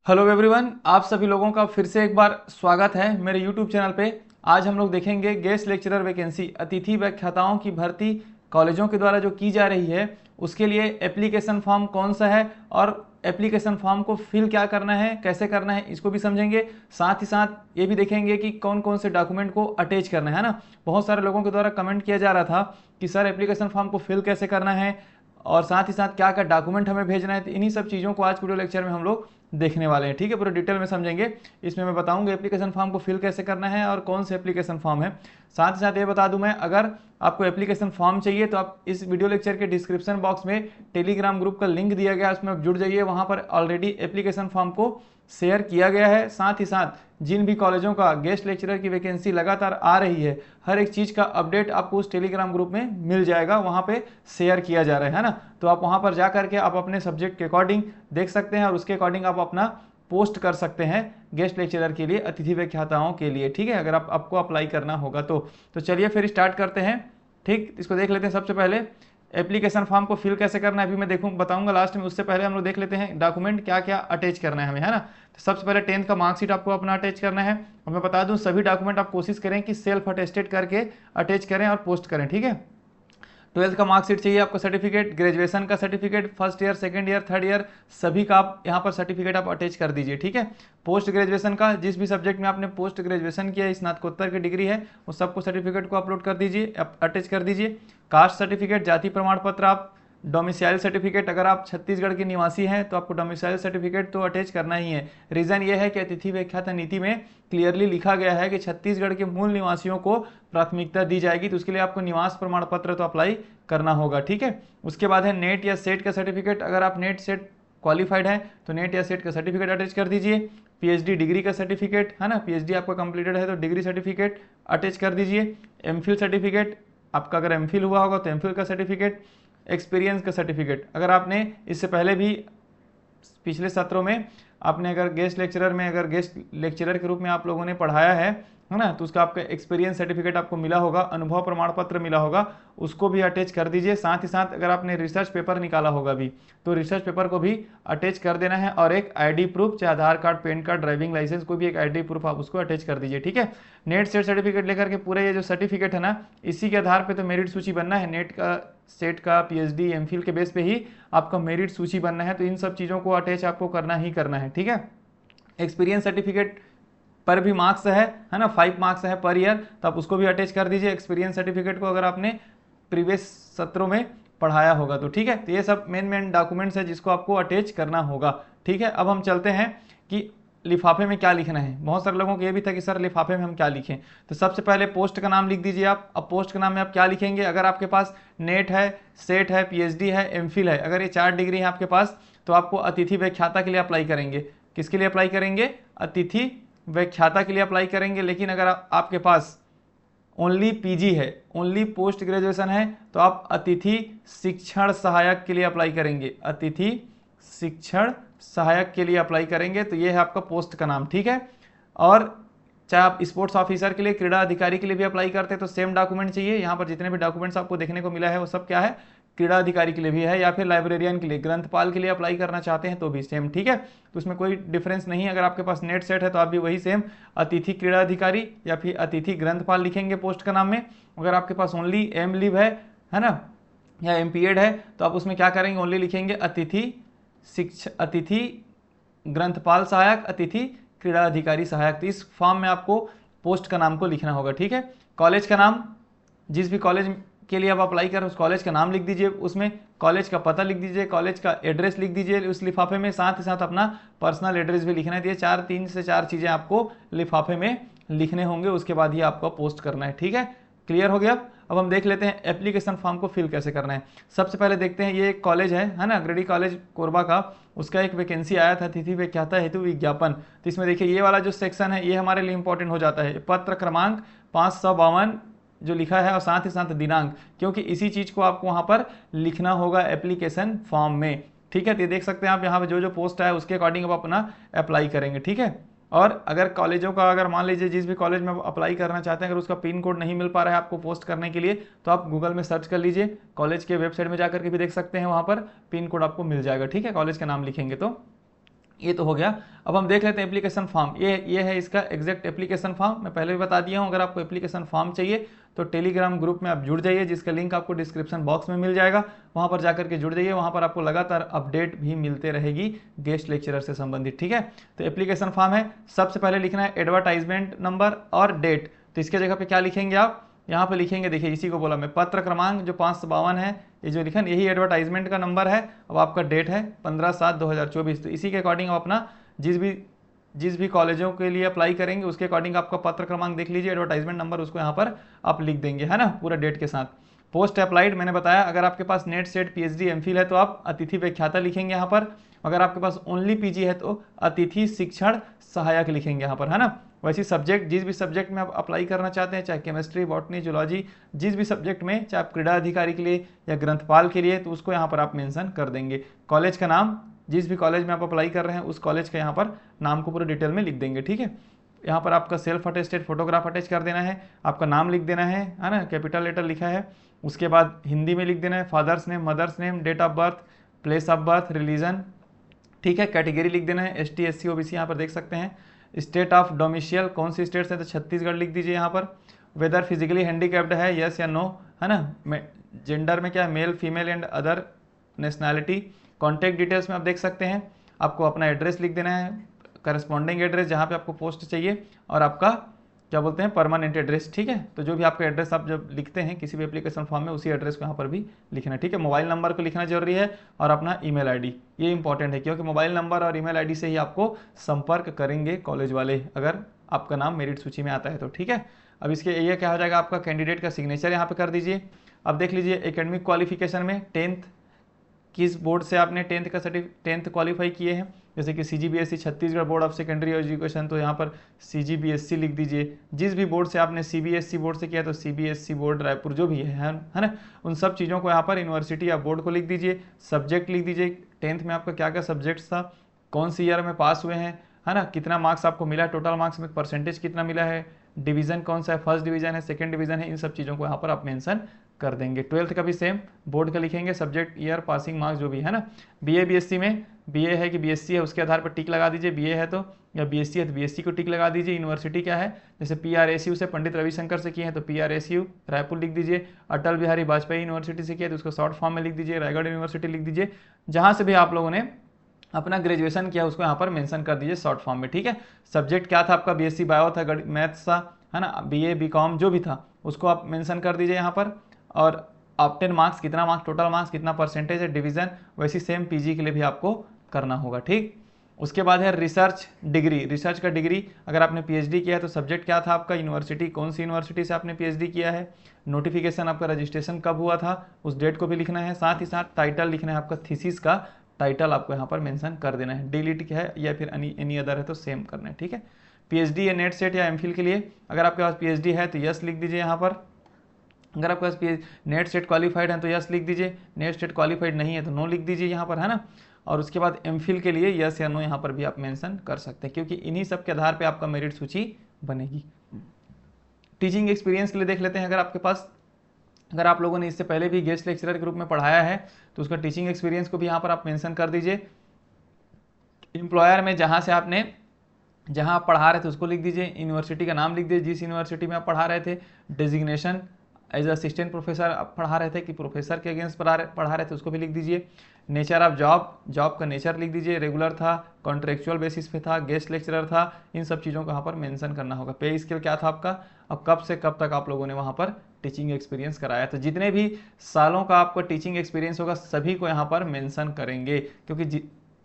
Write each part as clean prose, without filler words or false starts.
Hello everyone, आप सभी लोगों का फिर से एक बार स्वागत है मेरे यूट्यूब चैनल पे। आज हम लोग देखेंगे गेस्ट लेक्चरर वैकेंसी अतिथि व्याख्याताओं की भर्ती कॉलेजों के द्वारा जो की जा रही है उसके लिए एप्लीकेशन फॉर्म कौन सा है और एप्लीकेशन फॉर्म को फिल क्या करना है, कैसे करना है, इसको भी समझेंगे। साथ ही साथ ये भी देखेंगे कि कौन कौन से डॉक्यूमेंट को अटैच करना है ना। बहुत सारे लोगों के द्वारा कमेंट किया जा रहा था कि सर एप्लीकेशन फॉर्म को फिल कैसे करना है और साथ ही साथ क्या क्या डॉक्यूमेंट हमें भेजना है। तो इन्हीं सब चीज़ों को आज वीडियो लेक्चर में हम लोग देखने वाले हैं। ठीक है, पूरे डिटेल में समझेंगे। इसमें मैं बताऊंगा एप्लीकेशन फॉर्म को फिल कैसे करना है और कौन से एप्लीकेशन फॉर्म है। साथ ही साथ ये बता दूं मैं, अगर आपको एप्लीकेशन फॉर्म चाहिए तो आप इस वीडियो लेक्चर के डिस्क्रिप्शन बॉक्स में टेलीग्राम ग्रुप का लिंक दिया गया है, उसमें आप जुड़ जाइए। वहां पर ऑलरेडी एप्लीकेशन फॉर्म को शेयर किया गया है। साथ ही साथ जिन भी कॉलेजों का गेस्ट लेक्चरर की वैकेंसी लगातार आ रही है, हर एक चीज़ का अपडेट आपको उस टेलीग्राम ग्रुप में मिल जाएगा, वहाँ पे शेयर किया जा रहा है ना। तो आप वहाँ पर जा करके आप अपने सब्जेक्ट के अकॉर्डिंग देख सकते हैं और उसके अकॉर्डिंग आप अपना पोस्ट कर सकते हैं गेस्ट लेक्चरर के लिए, अतिथि व्याख्याताओं के लिए। ठीक है, अगर आपको अप्लाई करना होगा तो चलिए फिर स्टार्ट करते हैं। ठीक, इसको देख लेते हैं। सबसे पहले एप्लीकेशन फॉर्म को फिल कैसे करना है अभी मैं बताऊंगा लास्ट में। उससे पहले हम लोग देख लेते हैं डॉक्यूमेंट क्या क्या अटैच करना है हमें, है ना। तो सबसे पहले 10th का मार्कशीट आपको अपना अटैच करना है। और मैं बता दूं सभी डॉक्यूमेंट आप कोशिश करें कि सेल्फ अटेस्टेड करके अटैच करें और पोस्ट करें। ठीक है, 12th का मार्कशीट चाहिए आपको, सर्टिफिकेट, ग्रेजुएशन का certificate, first year, second year, third year, सभी का आप यहाँ पर सर्टिफिकेट आप अटैच कर दीजिए। ठीक है, पोस्ट ग्रेजुएशन का, जिस भी सब्जेक्ट में आपने पोस्ट ग्रेजुएशन किया, स्नातकोत्तर की डिग्री है, उस सबको सर्टिफिकेट को अपलोड कर दीजिए, अटैच कर दीजिए। कास्ट सर्टिफिकेट, जाति प्रमाण पत्र, आप डोमिसाइल सर्टिफिकेट, अगर आप छत्तीसगढ़ के निवासी हैं तो आपको डोमिसाइल सर्टिफिकेट तो अटैच करना ही है। रीजन ये है कि अतिथि व्याख्याता नीति में क्लियरली लिखा गया है कि छत्तीसगढ़ के मूल निवासियों को प्राथमिकता दी जाएगी, तो उसके लिए आपको निवास प्रमाण पत्र तो अप्लाई करना होगा। ठीक है, उसके बाद है नेट या सेट का सर्टिफिकेट, अगर आप नेट सेट क्वालिफाइड है तो नेट या सेट का सर्टिफिकेट अटैच कर दीजिए। पीएचडी डिग्री का सर्टिफिकेट है ना, पीएचडी आपका कंप्लीटेड है तो डिग्री सर्टिफिकेट अटैच कर दीजिए। एमफिल सर्टिफिकेट, आपका अगर एमफिल हुआ होगा तो एमफिल का सर्टिफिकेट। एक्सपीरियंस का सर्टिफिकेट, अगर आपने इससे पहले भी पिछले सत्रों में आपने अगर गेस्ट लेक्चरर के रूप में आप लोगों ने पढ़ाया है ना, तो उसका आपका एक्सपीरियंस सर्टिफिकेट आपको मिला होगा, अनुभव प्रमाण पत्र मिला होगा, उसको भी अटैच कर दीजिए। साथ ही साथ अगर आपने रिसर्च पेपर निकाला होगा भी तो रिसर्च पेपर को भी अटैच कर देना है। और एक आईडी प्रूफ, चाहे Aadhaar card, PAN card, driving licence, कोई भी एक आईडी प्रूफ आप उसको अटैच कर दीजिए। ठीक है, नेट सेट सर्टिफिकेट लेकर के पूरे ये जो सर्टिफिकेट है ना, इसी के आधार पर तो मेरिट सूची बनना है। नेट का, सेट का, पीएचडी, एमफिल के बेस पे ही आपका मेरिट सूची बनना है, तो इन सब चीज़ों को अटैच आपको करना ही करना है। ठीक है, एक्सपीरियंस सर्टिफिकेट पर भी मार्क्स है ना, 5 मार्क्स है पर ईयर, तो आप उसको भी अटैच कर दीजिए एक्सपीरियंस सर्टिफिकेट को, अगर आपने प्रीवियस सत्रों में पढ़ाया होगा तो। ठीक है, तो ये सब मेन डॉक्यूमेंट्स है जिसको आपको अटैच करना होगा। ठीक है, अब हम चलते हैं कि लिफाफे में क्या लिखना है। बहुत सारे लोगों को ये भी था कि सर लिफाफे में हम क्या लिखें, तो सबसे पहले पोस्ट का नाम लिख दीजिए आप। अब पोस्ट के नाम में आप क्या लिखेंगे, अगर आपके पास नेट है, सेट है, पीएचडी है, एमफिल है, अगर ये 4 डिग्री है आपके पास, तो आपको अतिथि व्याख्याता के लिए अप्लाई करेंगे। किसके लिए अप्लाई करेंगे, अतिथि व्याख्याता के लिए अप्लाई करेंगे। लेकिन अगर आपके पास ओनली पीजी है, ओनली पोस्ट ग्रेजुएशन है, तो आप अतिथि शिक्षण सहायक के लिए अप्लाई करेंगे, अतिथि शिक्षण सहायक के लिए अप्लाई करेंगे। तो ये है आपका पोस्ट का नाम। ठीक है, और चाहे आप स्पोर्ट्स ऑफिसर के लिए, क्रीड़ा अधिकारी के लिए भी अप्लाई करते हैं तो सेम डॉक्यूमेंट चाहिए। यहाँ पर जितने भी डॉक्यूमेंट्स आपको देखने को मिला है वो सब क्या है, क्रीड़ा अधिकारी के लिए भी है, या फिर लाइब्रेरियन के लिए, ग्रंथपाल के लिए अप्लाई करना चाहते हैं तो भी सेम। ठीक है, तो उसमें कोई डिफरेंस नहीं है। अगर आपके पास नेट सेट है तो आप भी वही सेम अतिथि क्रीड़ा अधिकारी या फिर अतिथि ग्रंथपाल लिखेंगे पोस्ट का नाम में। अगर आपके पास ओनली एम लिव है ना, या एमपीएड है, तो आप उसमें क्या करेंगे, ओनली लिखेंगे अतिथि ग्रंथपाल सहायक, अतिथि क्रीड़ा अधिकारी सहायक। तो इस फॉर्म में आपको पोस्ट का नाम को लिखना होगा। ठीक है, कॉलेज का नाम, जिस भी कॉलेज के लिए आप अप्लाई कर उस कॉलेज का नाम लिख दीजिए, उसमें कॉलेज का पता लिख दीजिए, कॉलेज का एड्रेस लिख दीजिए उस लिफाफे में। साथ ही साथ अपना पर्सनल एड्रेस भी लिखना है। ये 3 से 4 चीज़ें आपको लिफाफे में लिखने होंगे, उसके बाद ही आपको पोस्ट करना है। ठीक है, क्लियर हो गया। अब हम देख लेते हैं एप्लीकेशन फॉर्म को फिल कैसे करना है। सबसे पहले देखते हैं, ये एक कॉलेज है ना, ग्रेडी कॉलेज कोरबा का, उसका एक वैकेंसी आया था, अतिथि व्याख्याता हेतु विज्ञापन। तो इसमें देखिए ये वाला जो सेक्शन है ये हमारे लिए इंपॉर्टेंट हो जाता है, पत्र क्रमांक 552 जो लिखा है और साथ ही साथ दिनांक, क्योंकि इसी चीज़ को आपको वहाँ पर लिखना होगा एप्लीकेशन फॉर्म में। ठीक है, तो ये देख सकते हैं आप यहाँ पर जो जो पोस्ट है उसके अकॉर्डिंग आप अपना अप्लाई करेंगे। ठीक है, और अगर कॉलेजों का, अगर मान लीजिए जिस भी कॉलेज में आप अप्लाई करना चाहते हैं, अगर उसका पिन कोड नहीं मिल पा रहा है आपको पोस्ट करने के लिए, तो आप गूगल में सर्च कर लीजिए, कॉलेज के वेबसाइट में जाकर के भी देख सकते हैं, वहाँ पर पिन कोड आपको मिल जाएगा। ठीक है, कॉलेज का नाम लिखेंगे तो ये तो हो गया। अब हम देख लेते हैं एप्लीकेशन फॉर्म। ये है इसका एग्जैक्ट एप्लीकेशन फॉर्म। मैं पहले भी बता दिया हूँ, अगर आपको एप्लीकेशन फॉर्म चाहिए तो टेलीग्राम ग्रुप में आप जुड़ जाइए, जिसका लिंक आपको डिस्क्रिप्शन बॉक्स में मिल जाएगा। वहाँ पर जाकर के जुड़ जाइए, वहाँ पर आपको लगातार अपडेट भी मिलते रहेगी गेस्ट लेक्चरर से संबंधित, ठीक है। तो एप्लीकेशन फॉर्म है, सबसे पहले लिखना है एडवर्टाइजमेंट नंबर और डेट। तो इसके जगह पे क्या लिखेंगे आप, यहाँ पे लिखेंगे, देखिए इसी को बोला मैं, पत्र क्रमांक जो 552 है, ये जो लिखा यही एडवर्टाइजमेंट का नंबर है। अब आपका डेट है 15/7/2024। तो इसी के अकॉर्डिंग आप अपना जिस भी कॉलेजों के लिए अप्लाई करेंगे उसके अकॉर्डिंग आपका पत्र क्रमांक देख लीजिए, एडवर्टाइजमेंट नंबर उसको यहाँ पर आप लिख देंगे, है ना, पूरा डेट के साथ। पोस्ट अप्लाइड मैंने बताया, अगर आपके पास नेट सेट पीएचडी एमफिल है तो आप अतिथि व्याख्याता लिखेंगे यहाँ पर। अगर आपके पास ओनली पीजी है तो अतिथि शिक्षण सहायक लिखेंगे यहाँ पर, है ना। वैसे सब्जेक्ट, जिस भी सब्जेक्ट में आप अप्लाई करना चाहते हैं, चाहे केमिस्ट्री, बॉटनी, जूलॉजी, जिस भी सब्जेक्ट में, चाहे आप क्रीड़ा अधिकारी के लिए या ग्रंथपाल के लिए, तो उसको यहाँ पर आप मेंशन कर देंगे। कॉलेज का नाम, जिस भी कॉलेज में आप अप्लाई कर रहे हैं उस कॉलेज का यहाँ पर नाम को पूरे डिटेल में लिख देंगे, ठीक है। यहाँ पर आपका सेल्फ अटेस्टेड फोटोग्राफ अटैच कर देना है, आपका नाम लिख देना है ना, कैपिटल लेटर लिखा है। उसके बाद हिंदी में लिख देना है father's name, mother's name, date of birth, place of birth, religion, ठीक है। कैटेगरी लिख देना है ST SC OBC, यहाँ पर देख सकते हैं। स्टेट ऑफ डोमिशियल, कौन सी स्टेट है, तो छत्तीसगढ़ लिख दीजिए यहाँ पर। वेदर फिजिकली हैंडीकैप्ड है, यस या नो, है ना। जेंडर में क्या है, male, female and other nationality. Contact details में आप देख सकते हैं, आपको अपना एड्रेस लिख देना है, करस्पॉन्डिंग एड्रेस जहाँ पे आपको पोस्ट चाहिए, और आपका क्या बोलते हैं परमानेंट एड्रेस, ठीक है। तो जो भी आपका एड्रेस आप जब लिखते हैं किसी भी एप्लीकेशन फॉर्म में, उसी एड्रेस को यहाँ पर भी लिखना है, ठीक है। मोबाइल नंबर को लिखना जरूरी है, और अपना ईमेल आईडी, ये इंपॉर्टेंट है, क्योंकि मोबाइल नंबर और ईमेल आईडी से ही आपको संपर्क करेंगे कॉलेज वाले, अगर आपका नाम मेरिट सूची में आता है तो, ठीक है। अब इसके ये क्या हो जाएगा, आपका कैंडिडेट का सिग्नेचर यहाँ पे कर दीजिए। अब देख लीजिए एकेडमिक क्वालिफिकेशन में 10th किस बोर्ड से आपने 10th क्वालिफाई किए हैं, जैसे कि CGBSC Chhattisgarh board of secondary education, तो यहाँ पर CGBSC लिख दीजिए। जिस भी बोर्ड से आपने CBSC बोर्ड से किया तो CBSC बोर्ड रायपुर जो भी है ना, उन सब चीज़ों को यहाँ पर यूनिवर्सिटी या बोर्ड को लिख दीजिए। सब्जेक्ट लिख दीजिए, 10th में आपका क्या क्या सब्जेक्ट्स था, कौन सी ईयर में पास हुए हैं, है ना, कितना मार्क्स आपको मिला है, टोटल मार्क्स में परसेंटेज कितना मिला है, डिवीजन कौन सा है, फर्स्ट डिवीजन है, सेकंड डिवीजन है, इन सब चीज़ों को यहाँ पर आप मेंशन कर देंगे। 12th का भी सेम बोर्ड का लिखेंगे, सब्जेक्ट, ईयर, पासिंग मार्क्स जो भी है ना। BA BSc में BA है कि BSc है उसके आधार पर टिक लगा दीजिए, BA है तो, या BSc है तो BSc को टिक लगा दीजिए। यूनिवर्सिटी क्या है, जैसे PRSU से पंडित रविशंकर से किए हैं तो PRSU रायपुर लिख दीजिए। अटल बिहारी वाजपेयी यूनिवर्सिटी से किया तो उसको शॉर्ट फॉर्म में लिख दीजिए, रायगढ़ यूनिवर्सिटी लिख दीजिए। जहाँ से भी आप लोगों ने अपना ग्रेजुएशन किया उसको यहाँ पर मेंशन कर दीजिए शॉर्ट फॉर्म में, ठीक है। सब्जेक्ट क्या था आपका, BSc बायो था, मैथ्स था, है ना, BA BCom जो भी था उसको आप मेंशन कर दीजिए यहाँ पर। और ऑब्टेन मार्क्स, कितना मार्क्स, टोटल मार्क्स कितना परसेंटेज है, डिवीजन, वैसी सेम PG के लिए भी आपको करना होगा, ठीक। उसके बाद है रिसर्च डिग्री। रिसर्च का डिग्री, अगर आपने PhD किया है तो सब्जेक्ट क्या था आपका, यूनिवर्सिटी, कौन सी यूनिवर्सिटी से आपने PhD किया है, नोटिफिकेशन आपका रजिस्ट्रेशन कब हुआ था उस डेट को भी लिखना है। साथ ही साथ टाइटल लिखना है, आपका थीसिस का टाइटल आपको यहाँ पर मेंशन कर देना है। डिलीट है या फिर एनी अदर है तो सेम करना है, ठीक है। PhD या नेट सेट या एमफिल के लिए, अगर आपके पास PhD है तो यस लिख दीजिए यहाँ पर। अगर आपके पास नेट सेट क्वालिफाइड है तो यस लिख दीजिए, नेट सेट क्वालिफाइड नहीं है तो नो लिख दीजिए यहाँ पर, है ना। और उसके बाद एमफिल के लिए यस या नो यहाँ पर भी आप मेंशन कर सकते हैं, क्योंकि इन्हीं सब के आधार पे आपका मेरिट सूची बनेगी। टीचिंग एक्सपीरियंस के लिए देख लेते हैं, अगर आप लोगों ने इससे पहले भी गेस्ट लेक्चरर के रूप में पढ़ाया है तो उसका टीचिंग एक्सपीरियंस को भी यहाँ पर आप मेंशन कर दीजिए। एम्प्लॉयर में जहाँ आप पढ़ा रहे थे उसको लिख दीजिए, यूनिवर्सिटी का नाम लिख दीजिए जिस यूनिवर्सिटी में आप पढ़ा रहे थे, डेजिग्नेशन एज असिस्टेंट प्रोफेसर आप पढ़ा रहे थे कि प्रोफेसर के अगेंस्ट पढ़ा रहे थे उसको भी लिख दीजिए। नेचर ऑफ जॉब का नेचर लिख दीजिए, रेगुलर था, कॉन्ट्रेक्चुअल बेसिस पे था, गेस्ट लेक्चरर था, इन सब चीज़ों को यहाँ पर मेंशन करना होगा। पे स्केल क्या था आपका, अब कब से कब तक आप लोगों ने वहाँ पर टीचिंग एक्सपीरियंस कराया, तो जितने भी सालों का आपका टीचिंग एक्सपीरियंस होगा सभी को यहाँ पर मेंशन करेंगे, क्योंकि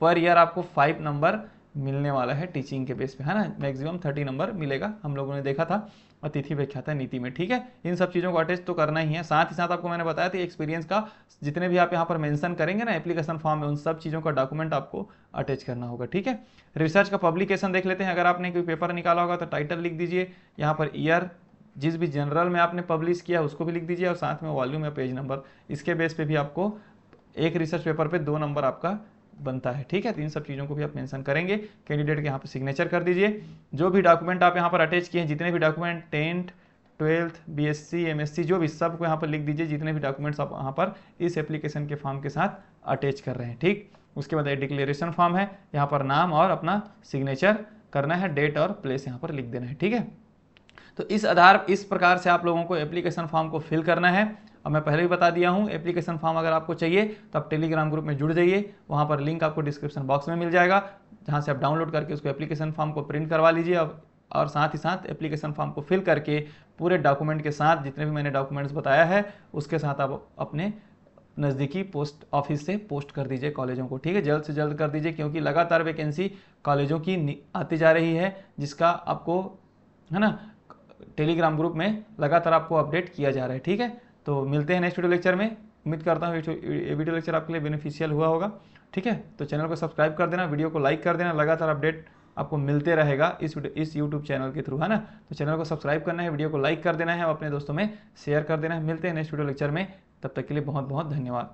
पर ईयर आपको 5 नंबर मिलने वाला है टीचिंग के बेस पे, है ना। मैक्सिमम 30 नंबर मिलेगा, हम लोगों ने देखा था अतिथि व्याख्याता नीति में, ठीक है। इन सब चीज़ों को अटैच तो करना ही है। साथ ही साथ आपको मैंने बताया था एक्सपीरियंस का जितने भी आप यहाँ पर मेंशन करेंगे ना एप्लीकेशन फॉर्म में, उन सब चीज़ों का डॉक्यूमेंट आपको अटैच करना होगा, ठीक है। रिसर्च का पब्लिकेशन देख लेते हैं, अगर आपने कोई पेपर निकाला होगा तो टाइटल लिख दीजिए, यहाँ पर ईयर, जिस भी जनरल में आपने पब्लिश किया उसको भी लिख दीजिए, और साथ में वॉल्यूम या पेज नंबर, इसके बेस पे भी आपको एक रिसर्च पेपर पे 2 नंबर आपका बनता है, ठीक है। तो इन सब चीज़ों को भी आप मेंशन करेंगे। कैंडिडेट के यहाँ पे सिग्नेचर कर दीजिए। जो भी डॉक्यूमेंट आप यहाँ पर अटैच किए हैं, जितने भी document 10th 12th BSc MSc जो भी सब को यहाँ पर लिख दीजिए, जितने भी डॉक्यूमेंट्स आप यहाँ पर इस एप्लीकेशन के फॉर्म के साथ अटैच कर रहे हैं, ठीक। उसके बाद डिक्लेरेशन फॉर्म है, यहाँ पर नाम और अपना सिग्नेचर करना है, डेट और प्लेस यहाँ पर लिख देना है। ठीक है, तो इस प्रकार से आप लोगों को एप्लीकेशन फॉर्म को फिल करना है। अब मैं पहले भी बता दिया हूँ, एप्लीकेशन फॉर्म अगर आपको चाहिए तो आप टेलीग्राम ग्रुप में जुड़ जाइए, वहाँ पर लिंक आपको डिस्क्रिप्शन बॉक्स में मिल जाएगा, जहाँ से आप डाउनलोड करके उसको एप्लीकेशन फॉर्म को प्रिंट करवा लीजिए और साथ ही साथ एप्लीकेशन फॉर्म को फिल करके पूरे डॉक्यूमेंट के साथ, जितने भी मैंने डॉक्यूमेंट्स बताया है उसके साथ आप अपने नज़दीकी पोस्ट ऑफिस से पोस्ट कर दीजिए कॉलेजों को। ठीक है, जल्द से जल्द कर दीजिए, क्योंकि लगातार वैकेंसी कॉलेजों की आती जा रही है, जिसका आपको है ना टेलीग्राम ग्रुप में लगातार आपको अपडेट किया जा रहा है। ठीक है, तो मिलते हैं नेक्स्ट वीडियो लेक्चर में। उम्मीद करता हूँ ये वीडियो लेक्चर आपके लिए बेनिफिशियल हुआ होगा। ठीक है, तो चैनल को सब्सक्राइब कर देना, वीडियो को लाइक कर देना, लगातार अपडेट आपको मिलते रहेगा इस यूट्यूब चैनल के थ्रू, है ना। तो चैनल को सब्सक्राइब करना है, वीडियो को लाइक कर देना है और अपने दोस्तों में शेयर कर देना है। मिलते हैं नेक्स्ट वीडियो लेक्चर में, तब तक के लिए बहुत बहुत धन्यवाद।